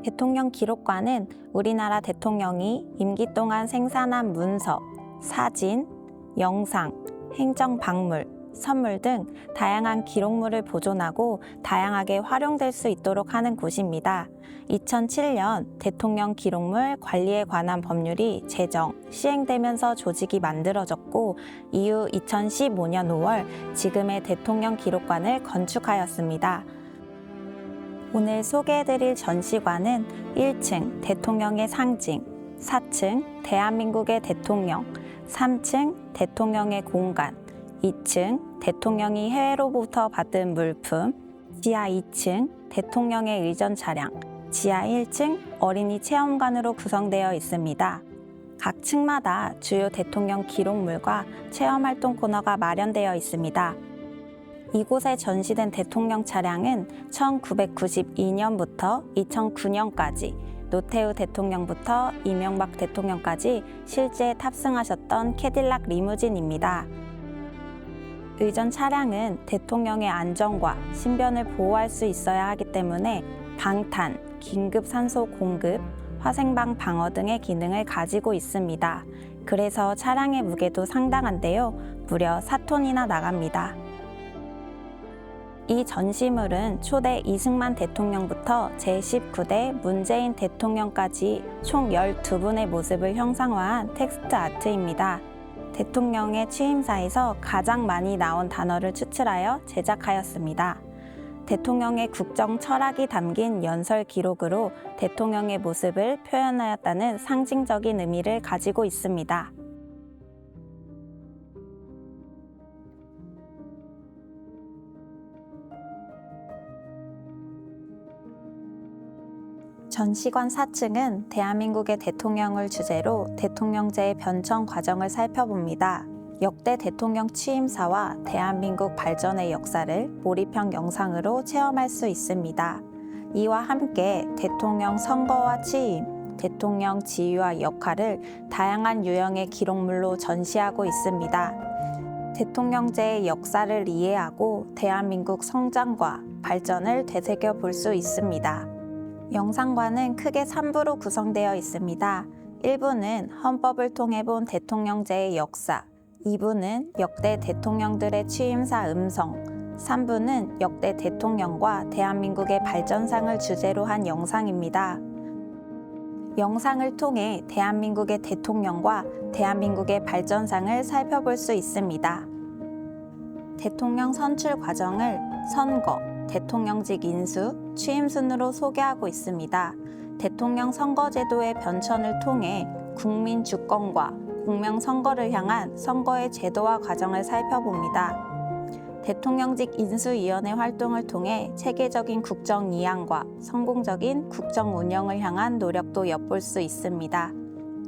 대통령 기록관은 우리나라 대통령이 임기 동안 생산한 문서, 사진, 영상, 행정박물, 선물 등 다양한 기록물을 보존하고 다양하게 활용될 수 있도록 하는 곳입니다. 2007년 대통령 기록물 관리에 관한 법률이 제정, 시행되면서 조직이 만들어졌고 이후 2015년 5월 지금의 대통령 기록관을 건축하였습니다. 오늘 소개해드릴 전시관은 1층 대통령의 상징, 4층 대한민국의 대통령, 3층 대통령의 공간, 2층 대통령이 해외로부터 받은 물품, 지하 2층 대통령의 의전 차량, 지하 1층 어린이 체험관으로 구성되어 있습니다. 각 층마다 주요 대통령 기록물과 체험활동 코너가 마련되어 있습니다. 이곳에 전시된 대통령 차량은 1992년부터 2009년까지 노태우 대통령부터 이명박 대통령까지 실제 탑승하셨던 캐딜락 리무진입니다. 의전 차량은 대통령의 안전과 신변을 보호할 수 있어야 하기 때문에 방탄, 긴급 산소 공급, 화생방 방어 등의 기능을 가지고 있습니다. 그래서 차량의 무게도 상당한데요. 무려 4톤이나 나갑니다. 이 전시물은 초대 이승만 대통령부터 제19대 문재인 대통령까지 총 12분의 모습을 형상화한 텍스트 아트입니다. 대통령의 취임사에서 가장 많이 나온 단어를 추출하여 제작하였습니다. 대통령의 국정 철학이 담긴 연설 기록으로 대통령의 모습을 표현하였다는 상징적인 의미를 가지고 있습니다. 전시관 4층은 대한민국의 대통령을 주제로 대통령제의 변천 과정을 살펴봅니다. 역대 대통령 취임사와 대한민국 발전의 역사를 몰입형 영상으로 체험할 수 있습니다. 이와 함께 대통령 선거와 취임, 대통령 지위와 역할을 다양한 유형의 기록물로 전시하고 있습니다. 대통령제의 역사를 이해하고 대한민국 성장과 발전을 되새겨 볼 수 있습니다. 영상관은 크게 3부로 구성되어 있습니다. 1부는 헌법을 통해 본 대통령제의 역사, 2부는 역대 대통령들의 취임사 음성, 3부는 역대 대통령과 대한민국의 발전상을 주제로 한 영상입니다. 영상을 통해 대한민국의 대통령과 대한민국의 발전상을 살펴볼 수 있습니다. 대통령 선출 과정을 선거, 대통령직 인수, 취임 순으로 소개하고 있습니다. 대통령 선거제도의 변천을 통해 국민 주권과 공명 선거를 향한 선거의 제도와 과정을 살펴봅니다. 대통령직 인수위원회 활동을 통해 체계적인 국정 이양과 성공적인 국정 운영을 향한 노력도 엿볼 수 있습니다.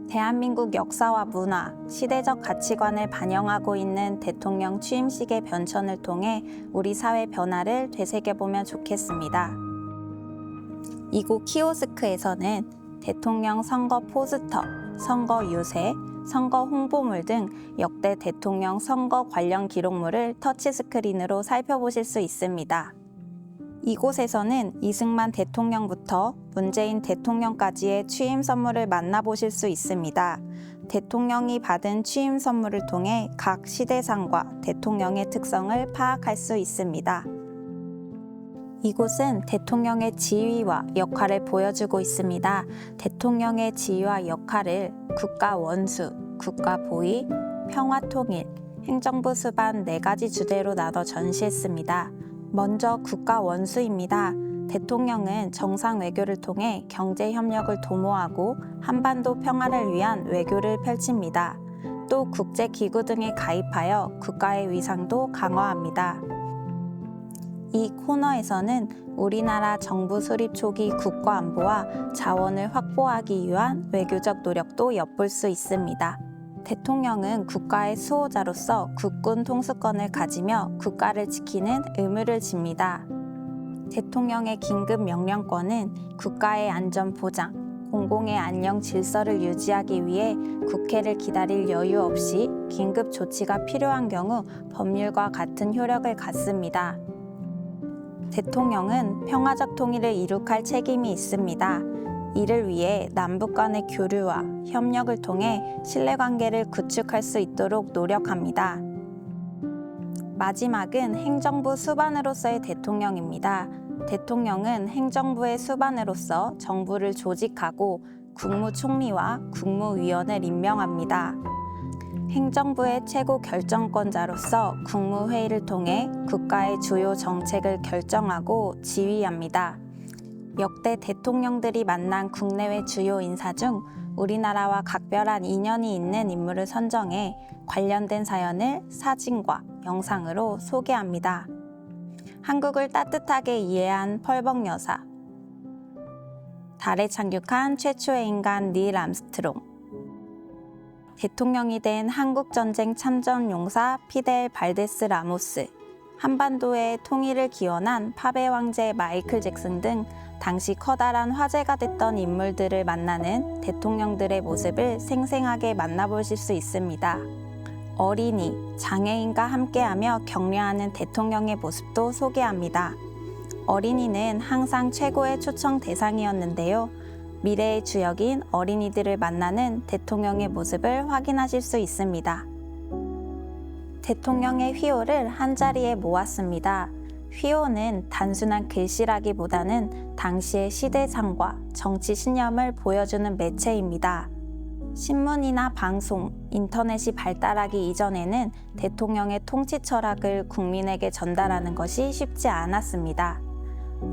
대한민국 역사와 문화, 시대적 가치관을 반영하고 있는 대통령 취임식의 변천을 통해 우리 사회 변화를 되새겨보면 좋겠습니다. 이곳 키오스크에서는 대통령 선거 포스터, 선거 유세, 선거 홍보물 등 역대 대통령 선거 관련 기록물을 터치스크린으로 살펴보실 수 있습니다. 이곳에서는 이승만 대통령부터 문재인 대통령까지의 취임 선물을 만나보실 수 있습니다. 대통령이 받은 취임 선물을 통해 각 시대상과 대통령의 특성을 파악할 수 있습니다. 이곳은 대통령의 지위와 역할을 보여주고 있습니다. 대통령의 지위와 역할을 국가 원수, 국가 보위, 평화 통일, 행정부 수반 4가지 주제로 나눠 전시했습니다. 먼저 국가 원수입니다. 대통령은 정상 외교를 통해 경제 협력을 도모하고 한반도 평화를 위한 외교를 펼칩니다. 또 국제기구 등에 가입하여 국가의 위상도 강화합니다. 이 코너에서는 우리나라 정부 수립 초기 국가안보와 자원을 확보하기 위한 외교적 노력도 엿볼 수 있습니다. 대통령은 국가의 수호자로서 국군 통수권을 가지며 국가를 지키는 의무를 집니다. 대통령의 긴급 명령권은 국가의 안전 보장, 공공의 안녕 질서를 유지하기 위해 국회를 기다릴 여유 없이 긴급 조치가 필요한 경우 법률과 같은 효력을 갖습니다. 대통령은 평화적 통일을 이룩할 책임이 있습니다. 이를 위해 남북 간의 교류와 협력을 통해 신뢰관계를 구축할 수 있도록 노력합니다. 마지막은 행정부 수반으로서의 대통령입니다. 대통령은 행정부의 수반으로서 정부를 조직하고 국무총리와 국무위원을 임명합니다. 행정부의 최고 결정권자로서 국무회의를 통해 국가의 주요 정책을 결정하고 지휘합니다. 역대 대통령들이 만난 국내외 주요 인사 중 우리나라와 각별한 인연이 있는 인물을 선정해 관련된 사연을 사진과 영상으로 소개합니다. 한국을 따뜻하게 이해한 펄벅 여사, 달에 착륙한 최초의 인간 닐 암스트롱, 대통령이 된 한국전쟁 참전 용사 피델 발데스 라모스, 한반도의 통일을 기원한 팝의 황제 마이클 잭슨 등 당시 커다란 화제가 됐던 인물들을 만나는 대통령들의 모습을 생생하게 만나보실 수 있습니다. 어린이, 장애인과 함께하며 격려하는 대통령의 모습도 소개합니다. 어린이는 항상 최고의 초청 대상이었는데요. 미래의 주역인 어린이들을 만나는 대통령의 모습을 확인하실 수 있습니다. 대통령의 휘호를 한자리에 모았습니다. 휘호는 단순한 글씨라기보다는 당시의 시대상과 정치 신념을 보여주는 매체입니다. 신문이나 방송, 인터넷이 발달하기 이전에는 대통령의 통치 철학을 국민에게 전달하는 것이 쉽지 않았습니다.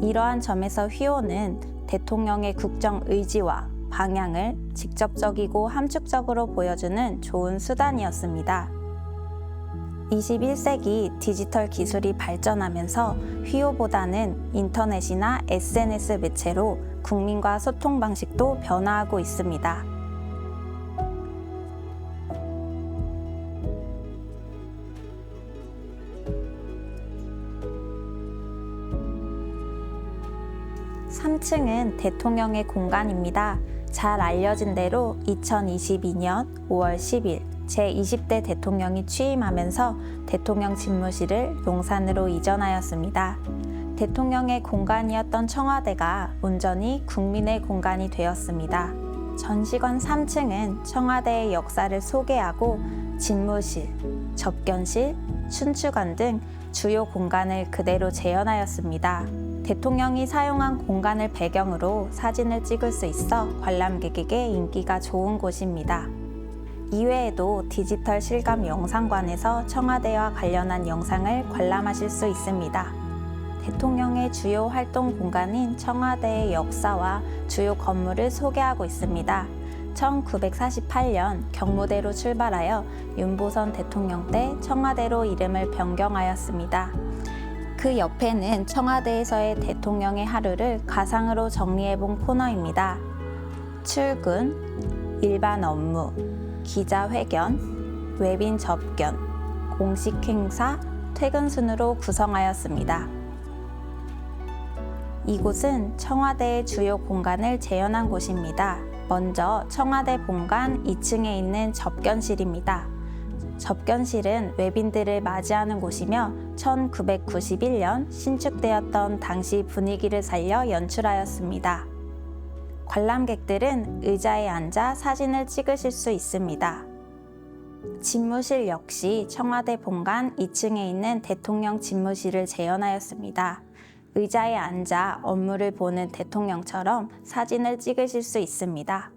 이러한 점에서 휘호는 대통령의 국정 의지와 방향을 직접적이고 함축적으로 보여주는 좋은 수단이었습니다. 21세기 디지털 기술이 발전하면서 휘호보다는 인터넷이나 SNS 매체로 국민과 소통 방식도 변화하고 있습니다. (3층은) 대통령의 공간입니다. 잘 알려진 대로 2022년 5월 10일 제20대 대통령이 취임하면서 대통령 집무실을 용산으로 이전하였습니다. 대통령의 공간이었던 청와대가 온전히 국민의 공간이 되었습니다. 전시관 3층은 청와대의 역사를 소개하고 집무실, 접견실, 춘추관 등 주요 공간을 그대로 재현하였습니다. 대통령이 사용한 공간을 배경으로 사진을 찍을 수 있어 관람객에게 인기가 좋은 곳입니다. 이외에도 디지털 실감 영상관에서 청와대와 관련한 영상을 관람하실 수 있습니다. 대통령의 주요 활동 공간인 청와대의 역사와 주요 건물을 소개하고 있습니다. 1948년 경무대로 출발하여 윤보선 대통령 때 청와대로 이름을 변경하였습니다. 그 옆에는 청와대에서의 대통령의 하루를 가상으로 정리해본 코너입니다. 출근, 일반 업무, 기자회견, 웹인 접견, 공식 행사, 퇴근 순으로 구성하였습니다. 이곳은 청와대의 주요 공간을 재현한 곳입니다. 먼저 청와대 본관 2층에 있는 접견실입니다. 접견실은 외빈들을 맞이하는 곳이며 1991년 신축되었던 당시 분위기를 살려 연출하였습니다. 관람객들은 의자에 앉아 사진을 찍으실 수 있습니다. 집무실 역시 청와대 본관 2층에 있는 대통령 집무실을 재현하였습니다. 의자에 앉아 업무를 보는 대통령처럼 사진을 찍으실 수 있습니다.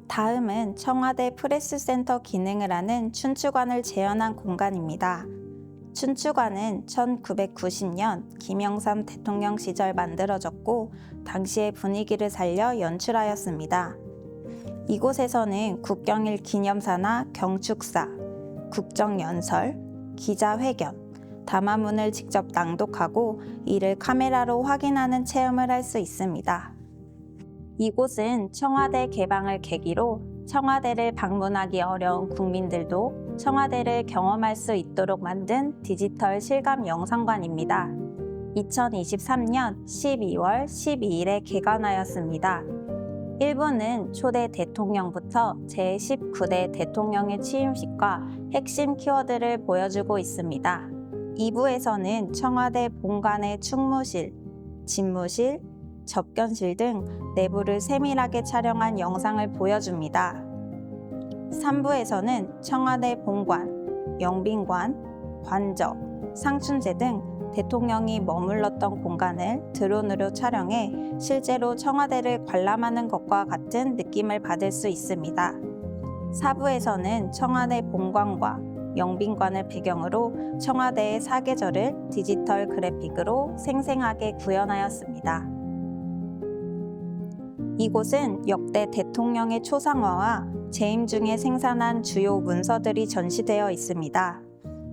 다음은 청와대 프레스센터 기능을 하는 춘추관을 재현한 공간입니다. 춘추관은 1990년 김영삼 대통령 시절 만들어졌고 당시의 분위기를 살려 연출하였습니다. 이곳에서는 국경일 기념사나 경축사, 국정연설, 기자회견, 담화문을 직접 낭독하고 이를 카메라로 확인하는 체험을 할 수 있습니다. 이곳은 청와대 개방을 계기로 청와대를 방문하기 어려운 국민들도 청와대를 경험할 수 있도록 만든 디지털 실감 영상관입니다. 2023년 12월 12일에 개관하였습니다. 1부는 초대 대통령부터 제19대 대통령의 취임식과 핵심 키워드를 보여주고 있습니다. 2부에서는 청와대 본관의 충무실, 집무실, 접견실 등 내부를 세밀하게 촬영한 영상을 보여줍니다. 3부에서는 청와대 본관, 영빈관, 관저, 상춘제 등 대통령이 머물렀던 공간을 드론으로 촬영해 실제로 청와대를 관람하는 것과 같은 느낌을 받을 수 있습니다. 4부에서는 청와대 본관과 영빈관을 배경으로 청와대의 사계절을 디지털 그래픽으로 생생하게 구현하였습니다. 이곳은 역대 대통령의 초상화와 재임 중에 생산한 주요 문서들이 전시되어 있습니다.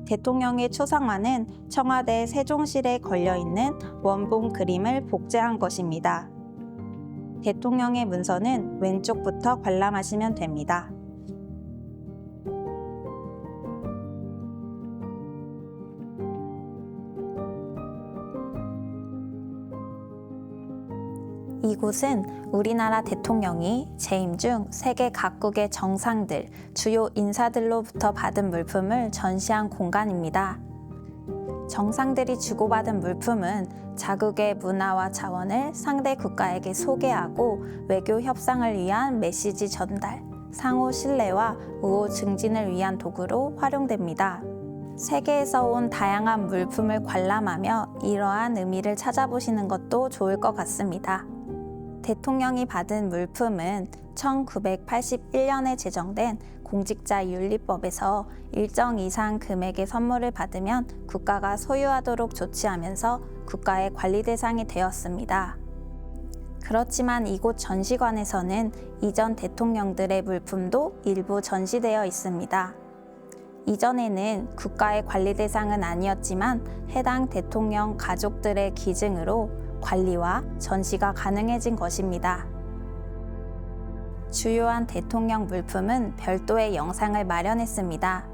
대통령의 초상화는 청와대 세종실에 걸려있는 원본 그림을 복제한 것입니다. 대통령의 문서는 왼쪽부터 관람하시면 됩니다. 이곳은 우리나라 대통령이 재임 중 세계 각국의 정상들, 주요 인사들로부터 받은 물품을 전시한 공간입니다. 정상들이 주고받은 물품은 자국의 문화와 자원을 상대 국가에게 소개하고 외교 협상을 위한 메시지 전달, 상호 신뢰와 우호 증진을 위한 도구로 활용됩니다. 세계에서 온 다양한 물품을 관람하며 이러한 의미를 찾아보시는 것도 좋을 것 같습니다. 대통령이 받은 물품은 1981년에 제정된 공직자윤리법에서 일정 이상 금액의 선물을 받으면 국가가 소유하도록 조치하면서 국가의 관리 대상이 되었습니다. 그렇지만 이곳 전시관에서는 이전 대통령들의 물품도 일부 전시되어 있습니다. 이전에는 국가의 관리 대상은 아니었지만 해당 대통령 가족들의 기증으로 관리와 전시가 가능해진 것입니다. 주요한 대통령 물품은 별도의 영상을 마련했습니다.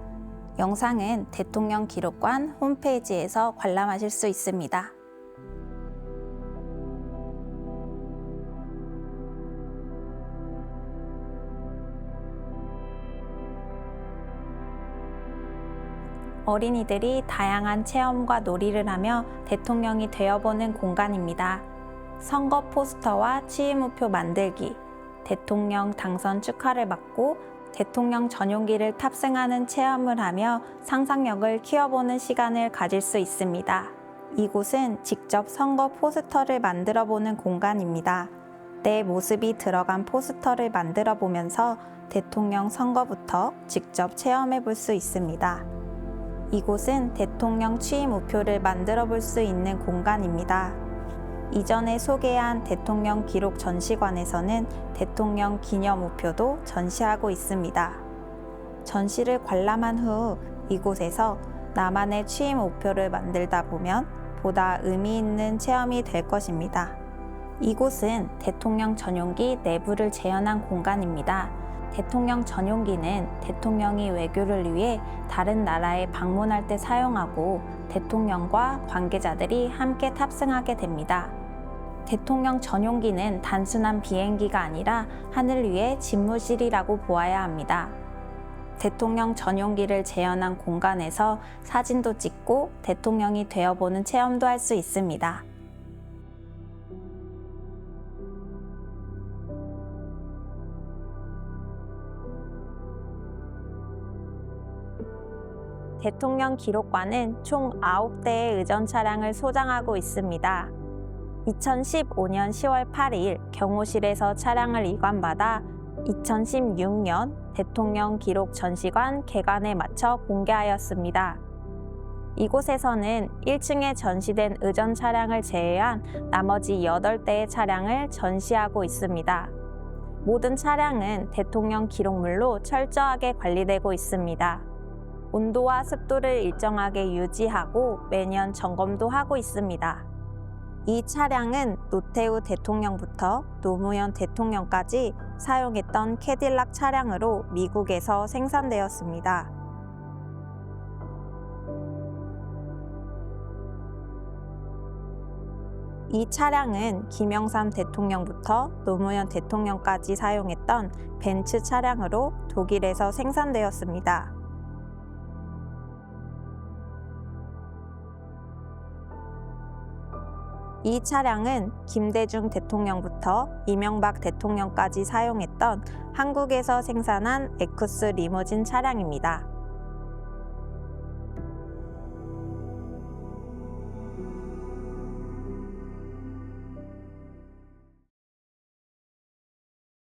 영상은 대통령 기록관 홈페이지에서 관람하실 수 있습니다. 어린이들이 다양한 체험과 놀이를 하며 대통령이 되어보는 공간입니다. 선거 포스터와 취임우표 만들기, 대통령 당선 축하를 받고 대통령 전용기를 탑승하는 체험을 하며 상상력을 키워보는 시간을 가질 수 있습니다. 이곳은 직접 선거 포스터를 만들어보는 공간입니다. 내 모습이 들어간 포스터를 만들어 보면서 대통령 선거부터 직접 체험해 볼 수 있습니다. 이곳은 대통령 취임 우표를 만들어 볼 수 있는 공간입니다. 이전에 소개한 대통령 기록 전시관에서는 대통령 기념 우표도 전시하고 있습니다. 전시를 관람한 후 이곳에서 나만의 취임 우표를 만들다 보면 보다 의미 있는 체험이 될 것입니다. 이곳은 대통령 전용기 내부를 재현한 공간입니다. 대통령 전용기는 대통령이 외교를 위해 다른 나라에 방문할 때 사용하고 대통령과 관계자들이 함께 탑승하게 됩니다. 대통령 전용기는 단순한 비행기가 아니라 하늘 위의 집무실이라고 보아야 합니다. 대통령 전용기를 재현한 공간에서 사진도 찍고 대통령이 되어보는 체험도 할 수 있습니다. 대통령 기록관은 총 9대의 의전 차량을 소장하고 있습니다. 2015년 10월 8일 경호실에서 차량을 이관받아 2016년 대통령 기록 전시관 개관에 맞춰 공개하였습니다. 이곳에서는 1층에 전시된 의전 차량을 제외한 나머지 8대의 차량을 전시하고 있습니다. 모든 차량은 대통령 기록물로 철저하게 관리되고 있습니다. 온도와 습도를 일정하게 유지하고 매년 점검도 하고 있습니다. 이 차량은 노태우 대통령부터 노무현 대통령까지 사용했던 캐딜락 차량으로 미국에서 생산되었습니다. 이 차량은 김영삼 대통령부터 노무현 대통령까지 사용했던 벤츠 차량으로 독일에서 생산되었습니다. 이 차량은 김대중 대통령부터 이명박 대통령까지 사용했던 한국에서 생산한 에쿠스 리무진 차량입니다.